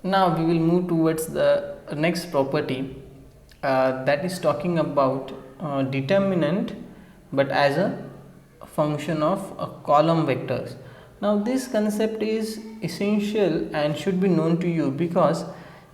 Now we will move towards the next property that is talking about determinant but as a function of column vectors. Now this concept is essential and should be known to you because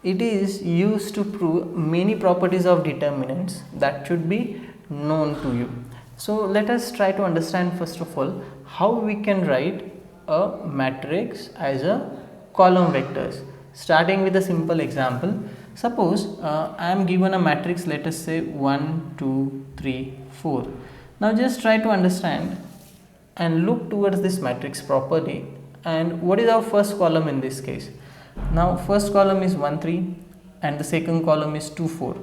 it is used to prove many properties of determinants that should be known to you. So let us try to understand first of all how we can write a matrix as a column vectors. Starting with a simple example, suppose I am given a matrix, let us say 1 2 3 4. Now just try to understand and look towards this matrix properly, and what is our first column in this case? Now first column is 1 3 and the second column is 2 4.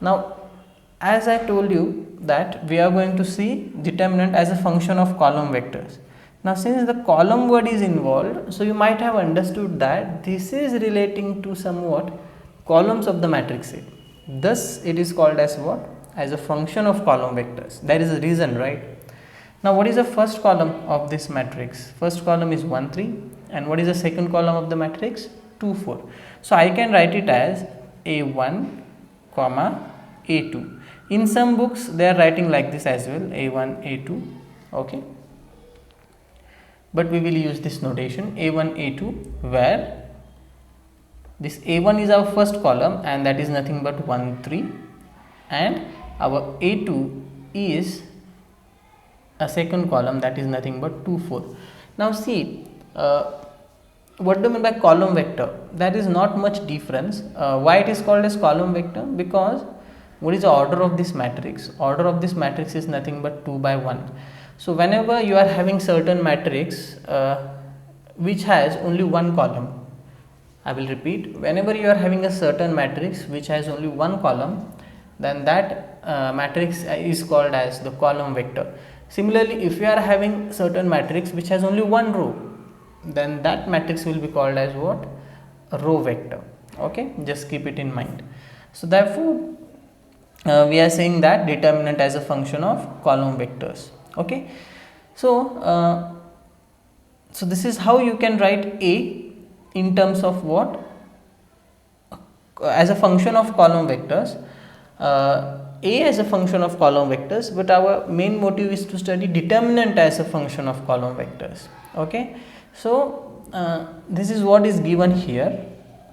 Now as I told you that we are going to see determinant as a function of column vectors. Now since the column word is involved, so you might have understood that this is relating to somewhat columns of the matrix A. Thus it is called as what? As a function of column vectors. That is the reason, right? Now what is the first column of this matrix? First column is 1 3, and what is the second column of the matrix? 2 4. So I can write it as A1 comma A2. In some books they are writing like this as well, A1 A2, okay, but we will use this notation A1 A2, where this A1 is our first column and that is nothing but 1 3, and our A2 is a second column, that is nothing but 2 4. Now see, what do you mean by column vector? There is not much difference. Why it is called as column vector? Because what is the order of this matrix? Order of this matrix is nothing but 2 by 1. So whenever you are having certain matrix which has only one column, I will repeat, whenever you are having a certain matrix which has only one column, then that matrix is called as the column vector. Similarly, if you are having certain matrix which has only one row, then that matrix will be called as what? A row vector. Okay, just keep it in mind. So therefore we are saying that determinant as a function of column vectors. Okay, so so this is how you can write A in terms of what? As a function of column vectors. A as a function of column vectors, but our main motive is to study determinant as a function of column vectors. Okay, so this is what is given here.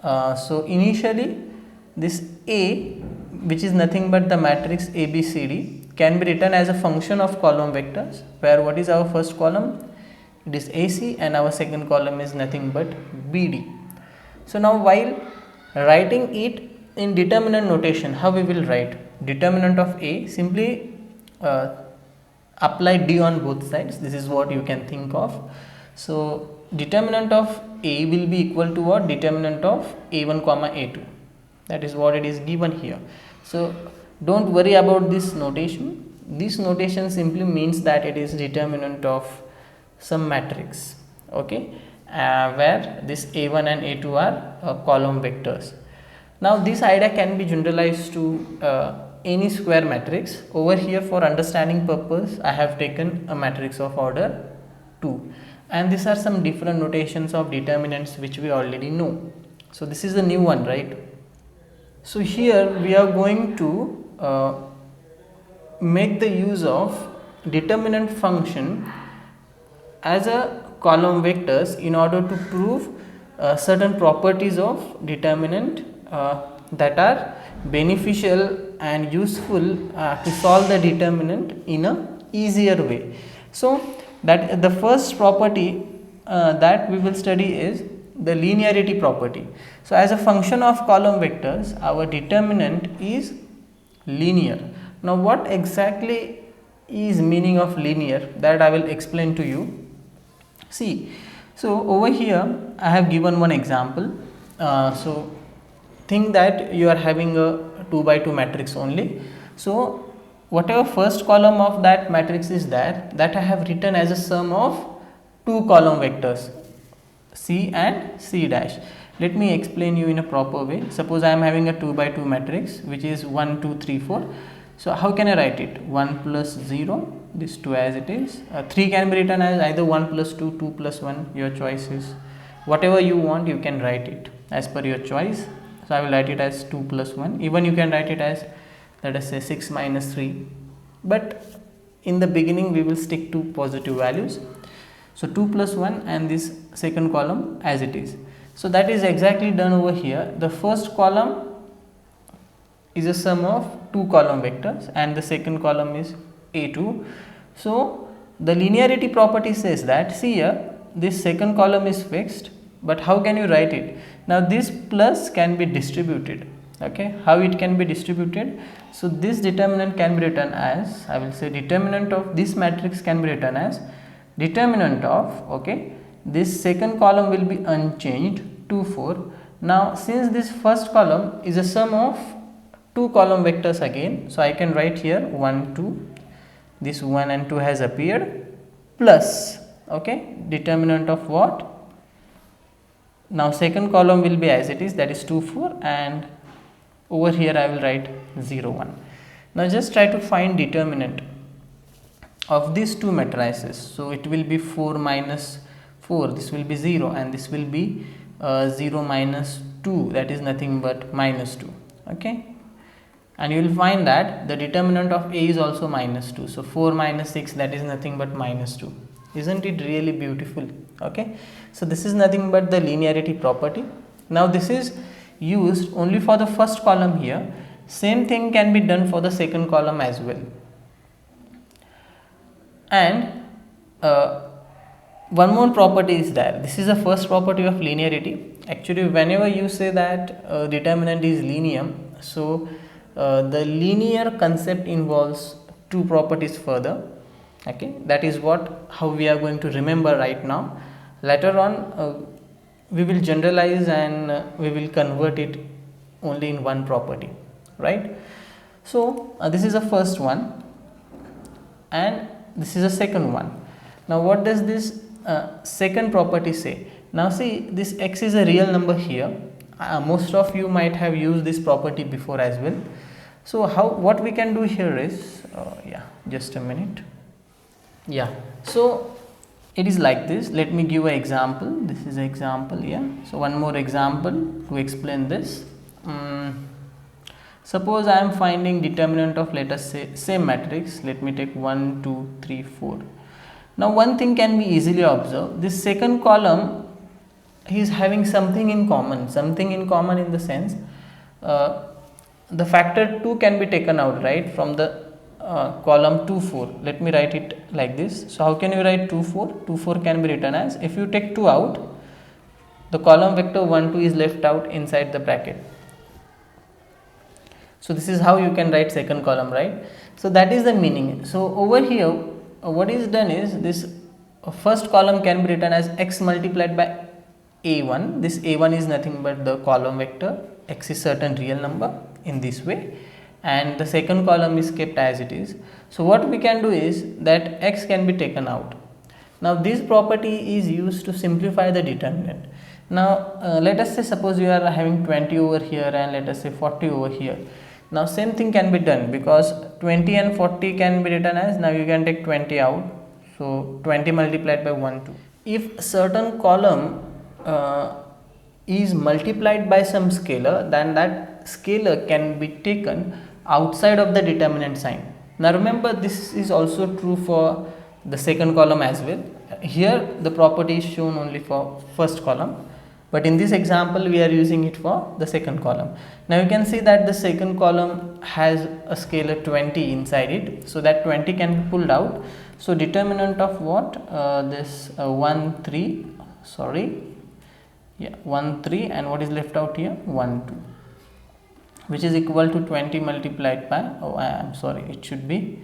So initially this A, which is nothing but the matrix ABCD, can be written as a function of column vectors, where what is our first column? It is AC, and our second column is nothing but BD. So now while writing it in determinant notation, how we will write? Determinant of A, simply apply D on both sides. This is what you can think of. So determinant of A will be equal to what? Determinant of A1 comma A2. That is what it is given here. So don't worry about this notation. This notation simply means that it is determinant of some matrix, okay, where this A1 and A2 are column vectors. Now this idea can be generalized to any square matrix. Over here, for understanding purpose, I have taken a matrix of order 2, and these are some different notations of determinants which we already know. So this is the new one, right? So here we are going to make the use of determinant function as a column vectors in order to prove certain properties of determinant that are beneficial and useful to solve the determinant in a easier way. So that the first property that we will study is the linearity property. So as a function of column vectors, our determinant is linear. Now what exactly is meaning of linear, that I will explain to you. See, so over here I have given one example. So think that you are having a 2 by 2 matrix only. So whatever first column of that matrix is there, that I have written as a sum of two column vectors, C and C dash. Let me explain you in a proper way. Suppose I am having a 2 by 2 matrix which is 1 2 3 4. So how can I write it? 1 plus 0, this 2 as it is. 3 can be written as either 1 plus 2, 2 plus 1, your choice is whatever you want you can write it as per your choice. So I will write it as 2 plus 1, even you can write it as, let us say, 6 minus 3, but in the beginning we will stick to positive values. So 2 plus 1 and this second column as it is. So that is exactly done over here. The first column is a sum of 2 column vectors and the second column is A2. So the linearity property says that, see here, this second column is fixed, but how can you write it? Now this plus can be distributed. Okay, how it can be distributed? So this determinant can be written as, I will say, determinant of this matrix can be written as determinant of, okay, this second column will be unchanged, 2 4. Now since this first column is a sum of 2 column vectors again, so I can write here 1 2, this 1 and 2 has appeared, plus, okay, determinant of what? Now second column will be as it is, that is 2 4, and over here I will write 0 1. Now just try to find determinant of these two matrices. So it will be 4 minus 4, this will be 0, and this will be 0 minus 2, that is nothing but minus 2. Okay, and you will find that the determinant of A is also minus 2. So 4 minus 6, that is nothing but minus 2. Isn't it really beautiful? Okay, so this is nothing but the linearity property. Now this is used only for the first column here. Same thing can be done for the second column as well. And one more property is there. This is the first property of linearity. Actually, whenever you say that determinant is linear, so the linear concept involves two properties further. Okay, that is how we are going to remember right now. Later on we will generalize and we will convert it only in one property, right? So this is the first one and this is the second one. Now what does this second property say? Now see, this x is a real number here. Most of you might have used this property before as well. So what we can do here is, just a minute. So it is like this. Let me give an example. This is an example here. So one more example to explain this. Suppose I am finding determinant of, let us say, same matrix. Let me take 1 2 3 4. Now one thing can be easily observed. This second column is having something in common in the sense the factor 2 can be taken out, right, from the column 2 4. Let me write it like this. So how can you write 2 4? 2 4 can be written as, if you take 2 out, the column vector 1 2 is left out inside the bracket. So this is how you can write second column, right? So that is the meaning. So over here what is done is, this first column can be written as x multiplied by a1. This a1 is nothing but the column vector, x is certain real number in this way, and the second column is kept as it is. So what we can do is that x can be taken out. Now this property is used to simplify the determinant. Now let us say, suppose you are having 20 over here and let us say 40 over here. Now same thing can be done, because 20 and 40 can be written as, now you can take 20 out, so 20 multiplied by 1 2. If certain column is multiplied by some scalar, then that scalar can be taken outside of the determinant sign. Now remember, this is also true for the second column as well. Here the property is shown only for first column, but in this example we are using it for the second column. Now you can see that the second column has a scalar 20 inside it, so that 20 can be pulled out. So determinant of what, this 1 3, 1 3, and what is left out here, 1 2, which is equal to 20 multiplied by, it should be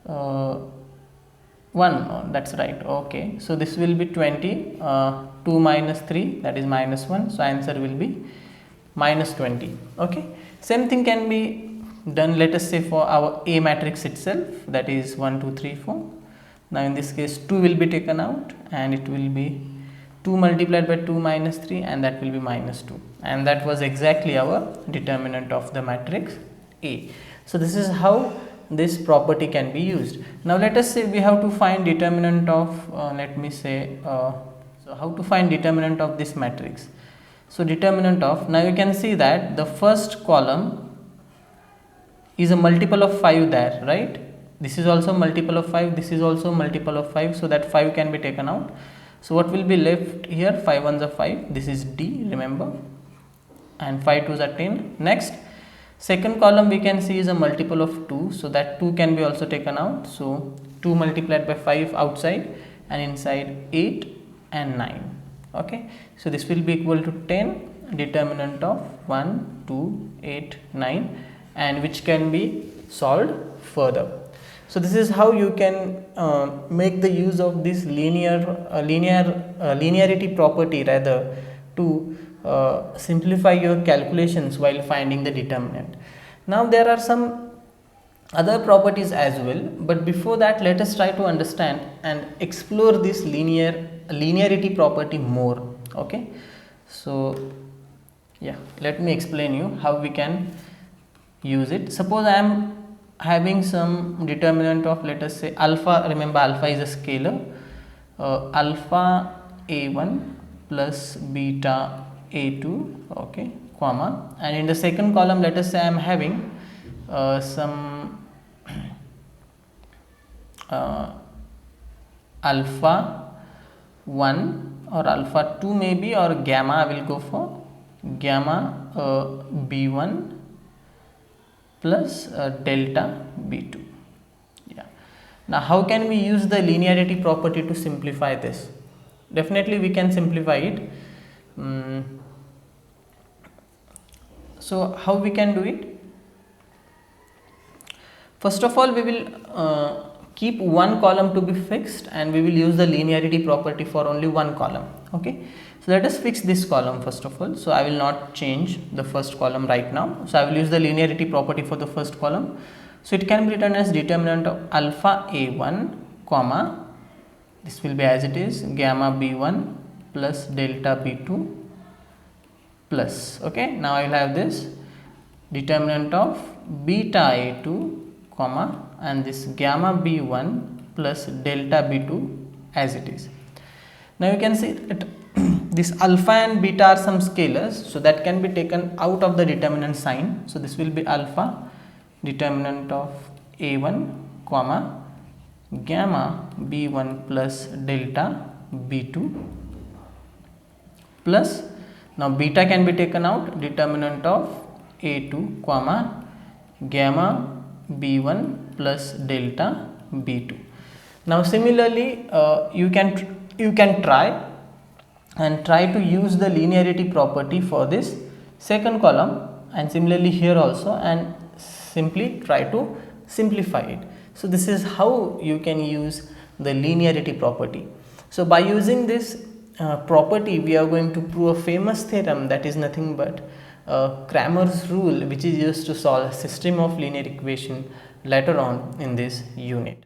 1, that's right. Okay, so this will be 20, 2 minus 3, that is minus 1, so answer will be minus 20. Okay, same thing can be done, let us say, for our A matrix itself, that is 1 2 3 4. Now in this case 2 will be taken out and it will be 2 multiplied by 2 minus 3, and that will be minus 2, and that was exactly our determinant of the matrix A. So this is how this property can be used. Now let us say we have to find determinant of let me say So how to find determinant of this matrix? So determinant of, now you can see that the first column is a multiple of 5 there, right? This is also multiple of 5, this is also multiple of 5, so that 5 can be taken out. So what will be left here? 5 ones are 5, this is D, remember, and 5 twos are 10. Next, second column we can see is a multiple of 2, so that 2 can be also taken out. So 2 multiplied by 5 outside, and inside 8 and 9. Okay, so this will be equal to 10, determinant of 1, 2, 8, 9, and which can be solved further. So this is how you can make the use of this linearity property rather to simplify your calculations while finding the determinant. Now there are some other properties as well, but before that let us try to understand and explore this linearity property more. Okay, so yeah, let me explain you how we can use it. Suppose I am having some determinant of, let us say, alpha. Remember, alpha is a scalar. Alpha a1 plus beta a2, okay, comma, and in the second column let us say I am having some alpha 1 or alpha 2 maybe, or gamma. I will go for gamma b1 plus delta b2. Yeah. Now how can we use the linearity property to simplify this? Definitely we can simplify it. So how we can do it? First of all, we will keep one column to be fixed, and we will use the linearity property for only one column. Okay, so let us fix this column first of all. So I will not change the first column right now. So I will use the linearity property for the first column. So it can be written as determinant of alpha a1 comma, this will be as it is, gamma b1 plus delta b2 plus, okay, now I will have this determinant of beta a2 comma, and this gamma b1 plus delta b2 as it is. Now you can see that this alpha and beta are some scalars, so that can be taken out of the determinant sign. So this will be alpha determinant of a1 comma gamma b1 plus delta b2 plus, now beta can be taken out, determinant of a2 comma gamma b1 plus delta b2. Now similarly you can try to use the linearity property for this second column, and similarly here also, and simply try to simplify it. So this is how you can use the linearity property. So by using this property, we are going to prove a famous theorem, that is nothing but Cramer's rule, which is used to solve a system of linear equation later on in this unit.